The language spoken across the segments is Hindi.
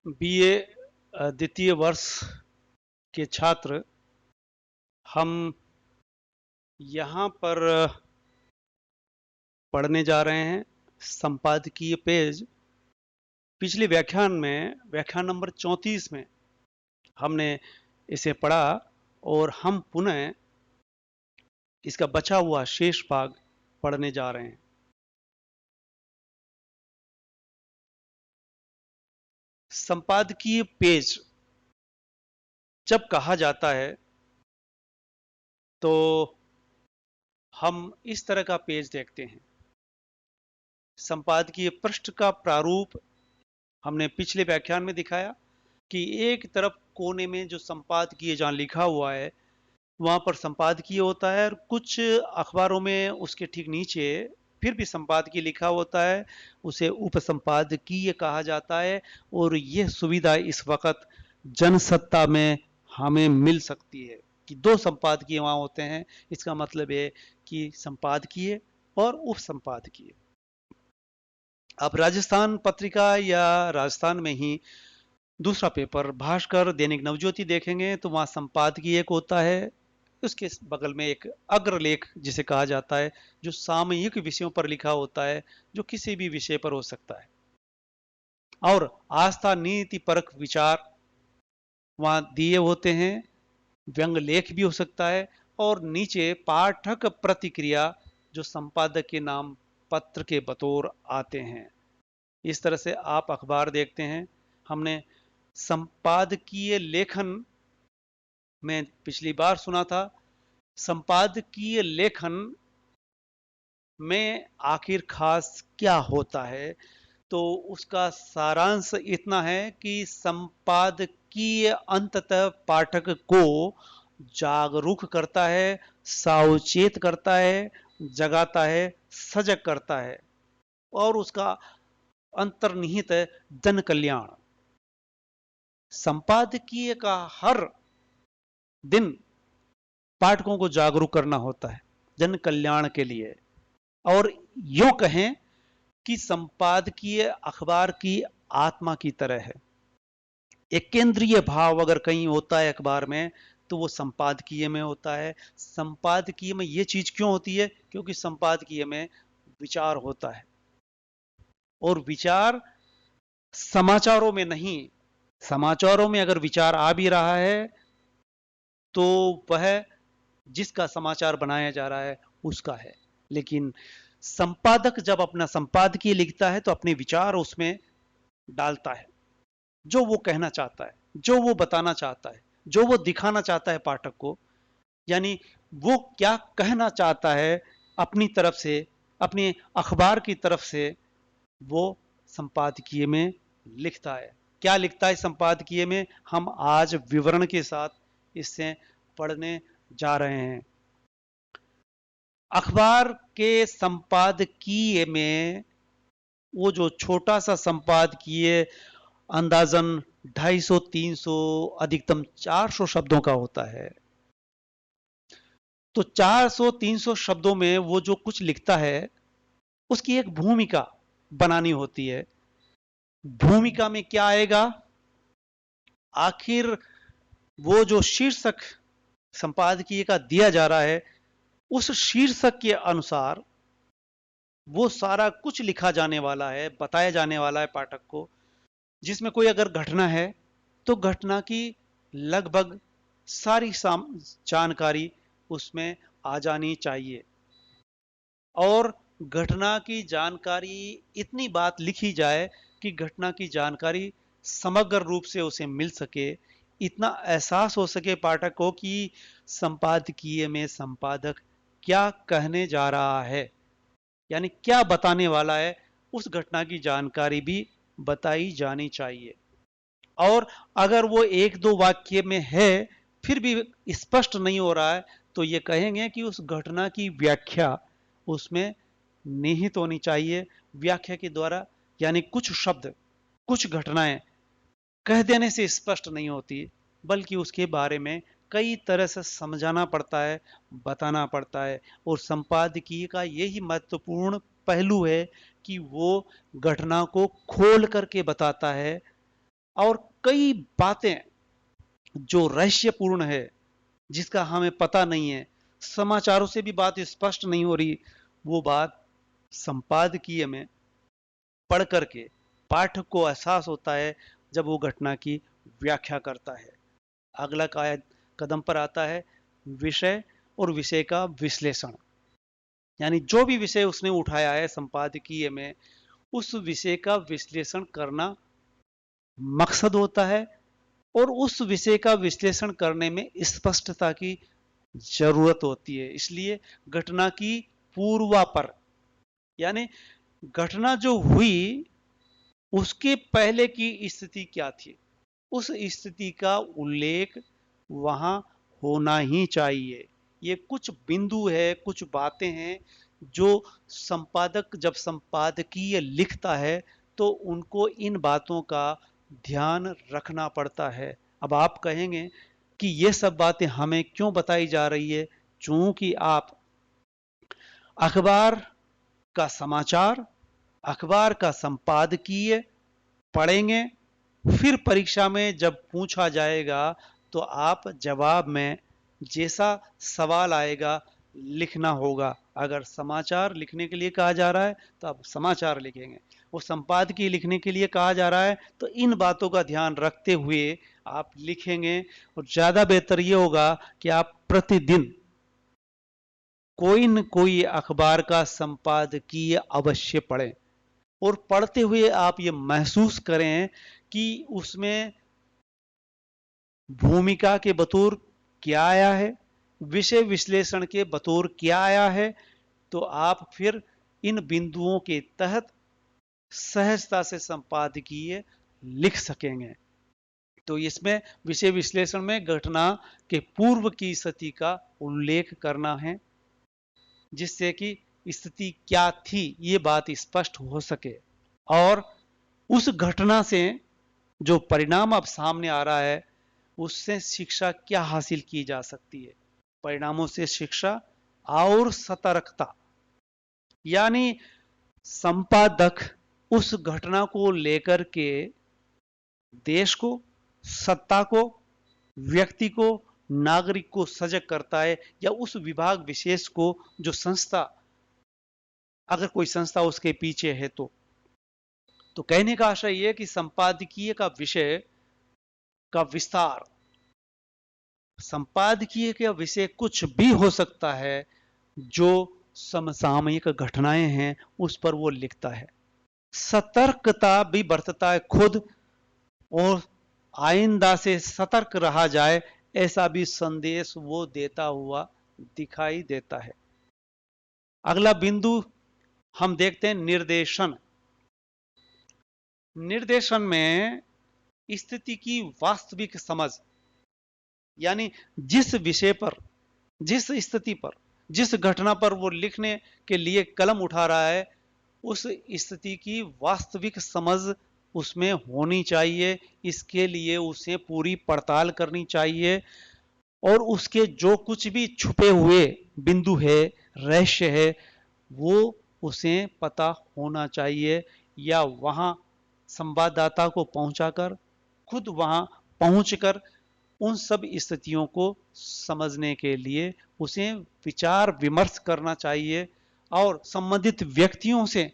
बीए द्वितीय वर्ष के छात्र हम यहाँ पर पढ़ने जा रहे हैं संपादकीय पेज। पिछले व्याख्यान नंबर 34 में हमने इसे पढ़ा और हम पुनः इसका बचा हुआ शेष भाग पढ़ने जा रहे हैं। संपादकीय पेज जब कहा जाता है तो हम इस तरह का पेज देखते हैं। संपादकीय पृष्ठ का प्रारूप हमने पिछले व्याख्यान में दिखाया कि एक तरफ कोने में जो संपादकीय जहां लिखा हुआ है वहां पर संपादकीय होता है और कुछ अखबारों में उसके ठीक नीचे फिर भी संपादकीय लिखा होता है, उसे उपसंपादकीय कहा जाता है। और यह सुविधा इस वक्त जनसत्ता में हमें मिल सकती है कि दो संपादकीय वहां होते हैं। इसका मतलब है कि संपादकीय और उपसंपादकीय। आप राजस्थान पत्रिका या राजस्थान में ही दूसरा पेपर भास्कर, दैनिक नवज्योति देखेंगे तो वहां संपादकीय एक होता है, उसके बगल में एक अग्रलेख जिसे कहा जाता है जो सामयिक विषयों पर लिखा होता है, जो किसी भी विषय पर हो सकता है। और आस्था, नीति परक विचार वहां दिए होते हैं, व्यंग लेख भी हो सकता है। और नीचे पाठक प्रतिक्रिया जो संपादक के नाम पत्र के बतौर आते हैं। इस तरह से आप अखबार देखते हैं। हमने संपादकीय लेखन में पिछली बार सुना था, संपादकीय लेखन में आखिर खास क्या होता है। तो उसका सारांश इतना है कि संपादकीय अंततः पाठक को जागरूक करता है, सावचेत करता है, जगाता है, सजग करता है और उसका अंतर्निहित जन कल्याण। संपादकीय का हर दिन पाठकों को जागरूक करना होता है जन कल्याण के लिए। और यूं कहें कि संपादकीय अखबार की आत्मा की तरह है। एक केंद्रीय भाव अगर कहीं होता है अखबार में तो वो संपादकीय में होता है। संपादकीय में ये चीज क्यों होती है? क्योंकि संपादकीय में विचार होता है और विचार समाचारों में नहीं। समाचारों में अगर विचार आ भी रहा है तो वह जिसका समाचार बनाया जा रहा है उसका है, लेकिन संपादक जब अपना संपादकीय लिखता है तो अपने विचार उसमें डालता है, जो वो कहना चाहता है, जो वो बताना चाहता है, जो वो दिखाना चाहता है पाठक को। यानी वो क्या कहना चाहता है अपनी तरफ से, अपने अखबार की तरफ से, वो संपादकीय में लिखता है। क्या लिखता है संपादकीय में, हम आज विवरण के साथ इससे पढ़ने जा रहे हैं। अखबार के संपादकीय में वो जो छोटा सा संपादकीय अंदाजन 250-300 अधिकतम 400 शब्दों का होता है। तो 400-300 शब्दों में वो जो कुछ लिखता है उसकी एक भूमिका बनानी होती है। भूमिका में क्या आएगा? आखिर वो जो शीर्षक संपादकीय का दिया जा रहा है उस शीर्षक के अनुसार वो सारा कुछ लिखा जाने वाला है, बताया जाने वाला है पाठक को। जिसमें कोई अगर घटना है तो घटना की लगभग सारी जानकारी उसमें आ जानी चाहिए। और घटना की जानकारी इतनी बात लिखी जाए कि घटना की जानकारी समग्र रूप से उसे मिल सके, इतना एहसास हो सके पाठक को कि संपादकीय में संपादक क्या कहने जा रहा है, यानी क्या बताने वाला है। उस घटना की जानकारी भी बताई जानी चाहिए। और अगर वो एक दो वाक्य में है फिर भी स्पष्ट नहीं हो रहा है तो ये कहेंगे कि उस घटना की व्याख्या उसमें निहित होनी चाहिए। व्याख्या के द्वारा यानी कुछ शब्द, कुछ घटनाएं कह देने से स्पष्ट नहीं होती, बल्कि उसके बारे में कई तरह से समझाना पड़ता है, बताना पड़ता है। और संपादकीय का यही महत्वपूर्ण पहलू है कि वो घटना को खोल करके बताता है, और कई बातें जो रहस्यपूर्ण है, जिसका हमें पता नहीं है, समाचारों से भी बात स्पष्ट नहीं हो रही, वो बात संपादकीय में पढ़ करके पाठक को एहसास होता है जब वो घटना की व्याख्या करता है। अगला कदम पर आता है विषय और विषय का विश्लेषण। यानी जो भी विषय उसने उठाया है संपादकीय में, उस विषय का विश्लेषण करना मकसद होता है, और उस विषय का विश्लेषण करने में स्पष्टता की जरूरत होती है। इसलिए घटना की पूर्वापर, यानी घटना जो हुई उसके पहले की स्थिति क्या थी, उस स्थिति का उल्लेख वहां होना ही चाहिए। ये कुछ बिंदु है, कुछ बातें हैं जो संपादक जब संपादकीय लिखता है तो उनको इन बातों का ध्यान रखना पड़ता है। अब आप कहेंगे कि ये सब बातें हमें क्यों बताई जा रही है? चूंकि आप अखबार का समाचार, अखबार का संपादकीय पढ़ेंगे, फिर परीक्षा में जब पूछा जाएगा तो आप जवाब में जैसा सवाल आएगा लिखना होगा। अगर समाचार लिखने के लिए कहा जा रहा है तो आप समाचार लिखेंगे, वो संपादकीय लिखने के लिए कहा जा रहा है तो इन बातों का ध्यान रखते हुए आप लिखेंगे। और ज्यादा बेहतर ये होगा कि आप प्रतिदिन कोई न कोई अखबार का संपादकीय अवश्य पढ़ें, और पढ़ते हुए आप ये महसूस करें कि उसमें भूमिका के बतौर क्या आया है, विषय विश्लेषण के बतौर क्या आया है, तो आप फिर इन बिंदुओं के तहत सहजता से संपादकीय लिख सकेंगे। तो इसमें विषय विश्लेषण में घटना के पूर्व की स्थिति का उल्लेख करना है, जिससे कि स्थिति क्या थी ये बात स्पष्ट हो सके, और उस घटना से जो परिणाम अब सामने आ रहा है उससे शिक्षा क्या हासिल की जा सकती है। परिणामों से शिक्षा और सतर्कता, यानी संपादक उस घटना को लेकर के देश को, सत्ता को, व्यक्ति को, नागरिक को सजग करता है, या उस विभाग विशेष को, जो संस्था, अगर कोई संस्था उसके पीछे है तो कहने का आशय यह कि संपादकीय का विषय का विस्तार, संपादकीय का विषय कुछ भी हो सकता है, जो समसामयिक घटनाएं हैं उस पर वो लिखता है। सतर्कता भी बरतता है खुद, और आइंदा से सतर्क रहा जाए ऐसा भी संदेश वो देता हुआ दिखाई देता है। अगला बिंदु हम देखते हैं निर्देशन। निर्देशन में स्थिति की वास्तविक समझ, यानी जिस विषय पर, जिस स्थिति पर, जिस घटना पर वो लिखने के लिए कलम उठा रहा है, उस स्थिति की वास्तविक समझ उसमें होनी चाहिए। इसके लिए उसे पूरी पड़ताल करनी चाहिए, और उसके जो कुछ भी छुपे हुए बिंदु है, रहस्य है, वो उसे पता होना चाहिए, या वहां संवाददाता को पहुंचाकर, खुद वहां पहुंचकर उन सब स्थितियों को समझने के लिए उसे विचार विमर्श करना चाहिए, और संबंधित व्यक्तियों से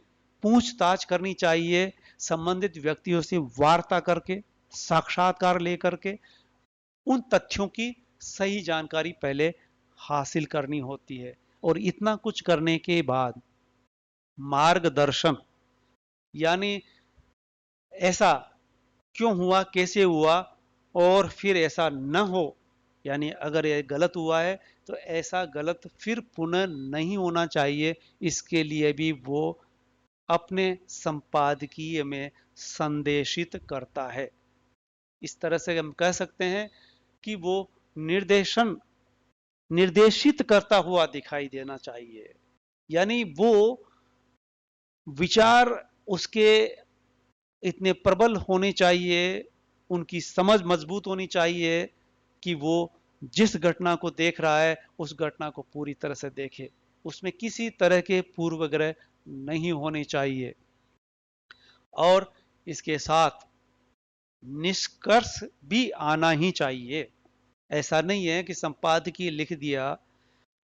पूछताछ करनी चाहिए, संबंधित व्यक्तियों से वार्ता करके, साक्षात्कार लेकर के उन तथ्यों की सही जानकारी पहले हासिल करनी होती है। और इतना कुछ करने के बाद मार्गदर्शन, यानी ऐसा क्यों हुआ, कैसे हुआ, और फिर ऐसा न हो, यानी अगर ये गलत हुआ है तो ऐसा गलत फिर पुनः नहीं होना चाहिए, इसके लिए भी वो अपने संपादकीय में संदेशित करता है। इस तरह से हम कह सकते हैं कि वो निर्देशन निर्देशित करता हुआ दिखाई देना चाहिए। यानी वो विचार उसके इतने प्रबल होने चाहिए, उनकी समझ मजबूत होनी चाहिए कि वो जिस घटना को देख रहा है उस घटना को पूरी तरह से देखे, उसमें किसी तरह के पूर्वग्रह नहीं होने चाहिए। और इसके साथ निष्कर्ष भी आना ही चाहिए। ऐसा नहीं है कि संपादकीय लिख दिया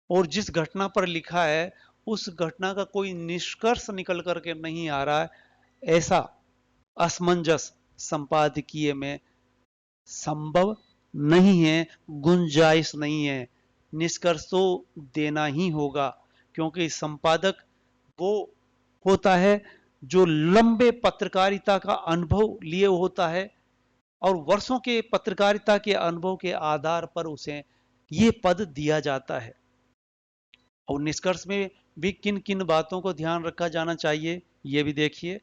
और जिस घटना पर लिखा है उस घटना का कोई निष्कर्ष निकल करके नहीं आ रहा है, ऐसा असमंजस संपादकीय में संभव नहीं है, गुंजाइश नहीं है। निष्कर्ष तो देना ही होगा, क्योंकि संपादक वो होता है जो लंबे पत्रकारिता का अनुभव लिए होता है और वर्षों के पत्रकारिता के अनुभव के आधार पर उसे ये पद दिया जाता है। और निष्कर्ष में भी किन किन बातों को ध्यान रखा जाना चाहिए ये भी देखिए।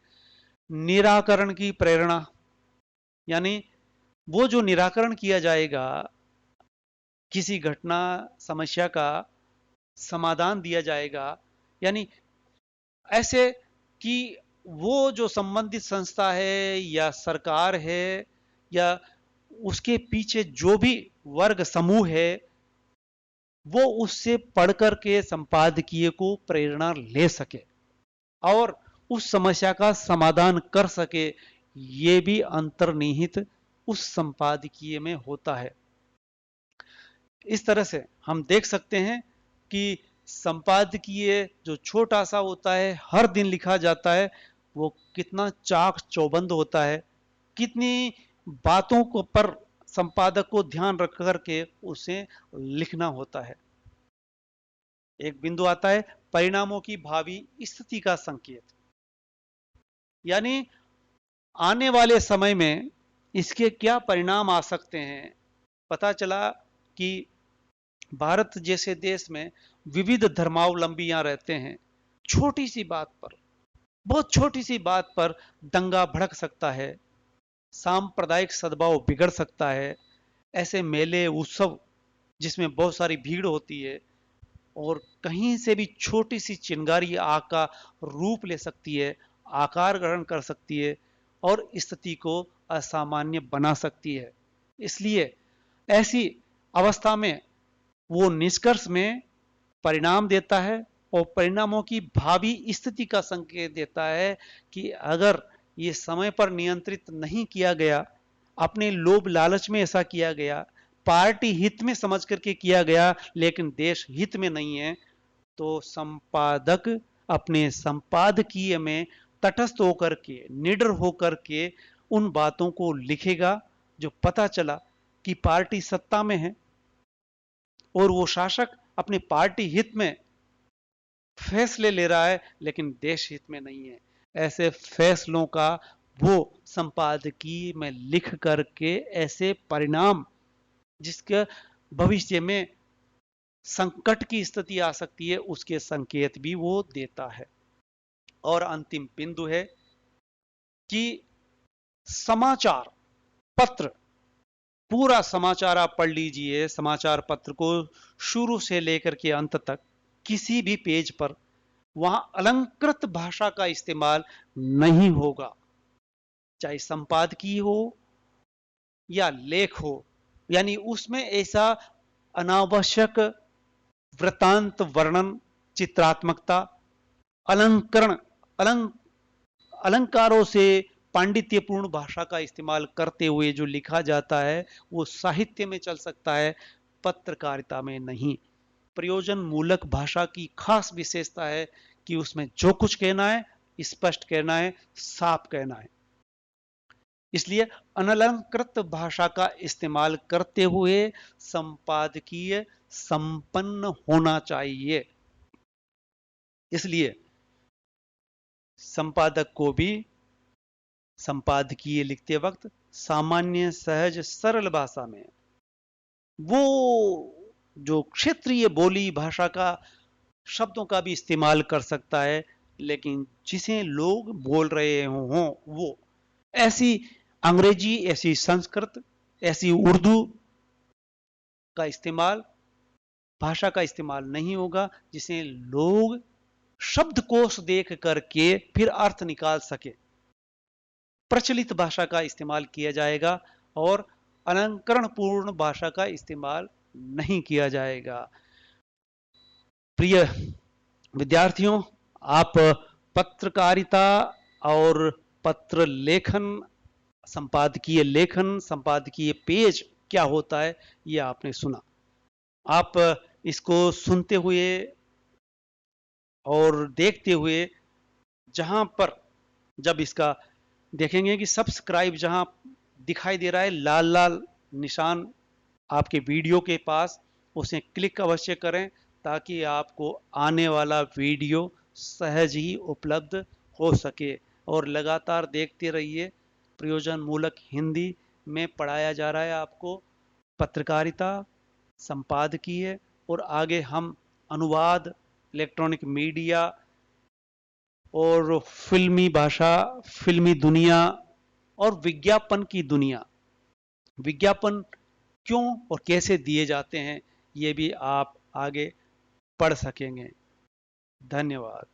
निराकरण की प्रेरणा, यानी वो जो निराकरण किया जाएगा, किसी घटना समस्या का समाधान दिया जाएगा, यानी ऐसे कि वो जो संबंधित संस्था है या सरकार है या उसके पीछे जो भी वर्ग समूह है वो उससे पढ़ करके संपादकीय को प्रेरणा ले सके और उस समस्या का समाधान कर सके, ये भी अंतर्निहित उस संपादकीय में होता है। इस तरह से हम देख सकते हैं कि संपादकीय जो छोटा सा होता है, हर दिन लिखा जाता है, वो कितना चाक चौबंद होता है, कितनी बातों को पर संपादक को ध्यान रख करके उसे लिखना होता है। एक बिंदु आता है परिणामों की भावी स्थिति का संकेत, यानी आने वाले समय में इसके क्या परिणाम आ सकते हैं। पता चला कि भारत जैसे देश में विविध धर्मावलंबियां रहते हैं, छोटी सी बात पर, बहुत छोटी सी बात पर दंगा भड़क सकता है, सांप्रदायिक सद्भाव बिगड़ सकता है। ऐसे मेले उत्सव जिसमें बहुत सारी भीड़ होती है और कहीं से भी छोटी सी चिंगारी आग का रूप ले सकती है, आकार ग्रहण कर सकती है और स्थिति को असामान्य बना सकती है। इसलिए ऐसी अवस्था में वो निष्कर्ष में परिणाम देता है और परिणामों की भावी स्थिति का संकेत देता है कि अगर ये समय पर नियंत्रित नहीं किया गया, अपने लोभ लालच में ऐसा किया गया, पार्टी हित में समझ करके किया गया लेकिन देश हित में नहीं है, तो संपादक अपने संपादकीय में तटस्थ होकर के, निडर होकर के उन बातों को लिखेगा जो पता चला कि पार्टी सत्ता में है और वो शासक अपने पार्टी हित में फैसले ले रहा है लेकिन देश हित में नहीं है। ऐसे फैसलों का वो संपादकीय में लिख करके ऐसे परिणाम जिसके भविष्य में संकट की स्थिति आ सकती है उसके संकेत भी वो देता है। और अंतिम बिंदु है कि समाचार पत्र, पूरा समाचार आप पढ़ लीजिए, समाचार पत्र को शुरू से लेकर के अंत तक किसी भी पेज पर वहां अलंकृत भाषा का इस्तेमाल नहीं होगा, चाहे संपादकीय हो या लेख हो। यानी उसमें ऐसा अनावश्यक वृत्तांत वर्णन, चित्रात्मकता, अलंकरण, अलंक अलंकारों से पांडित्यपूर्ण भाषा का इस्तेमाल करते हुए जो लिखा जाता है वो साहित्य में चल सकता है, पत्रकारिता में नहीं। प्रयोजन मूलक भाषा की खास विशेषता है कि उसमें जो कुछ कहना है स्पष्ट कहना है, साफ कहना है। इसलिए अनलंकृत भाषा का इस्तेमाल करते हुए संपादकीय संपन्न होना चाहिए। इसलिए संपादक को भी संपादकीय लिखते वक्त सामान्य, सहज, सरल भाषा में वो जो क्षेत्रीय बोली भाषा का शब्दों का भी इस्तेमाल कर सकता है, लेकिन जिसे लोग बोल रहे हों वो ऐसी अंग्रेजी, ऐसी संस्कृत, ऐसी उर्दू का इस्तेमाल, भाषा का इस्तेमाल नहीं होगा जिसे लोग शब्दकोश देख करके फिर अर्थ निकाल सके। प्रचलित भाषा का इस्तेमाल किया जाएगा और अलंकरण पूर्ण भाषा का इस्तेमाल नहीं किया जाएगा। प्रिय विद्यार्थियों, आप पत्रकारिता और पत्र लेखन संपादकीय लेखन, संपादकीय पेज क्या होता है, ये आपने सुना। आप इसको सुनते हुए और देखते हुए, जहां पर जब इसका देखेंगे कि सब्सक्राइब जहां दिखाई दे रहा है लाल लाल निशान आपके वीडियो के पास, उसे क्लिक अवश्य करें ताकि आपको आने वाला वीडियो सहज ही उपलब्ध हो सके। और लगातार देखते रहिए, प्रयोजन मूलक हिंदी में पढ़ाया जा रहा है आपको पत्रकारिता, संपादकीय, और आगे हम अनुवाद, इलेक्ट्रॉनिक मीडिया और फिल्मी भाषा, फिल्मी दुनिया और विज्ञापन की दुनिया, विज्ञापन क्यों और कैसे दिए जाते हैं, ये भी आप आगे पढ़ सकेंगे। धन्यवाद।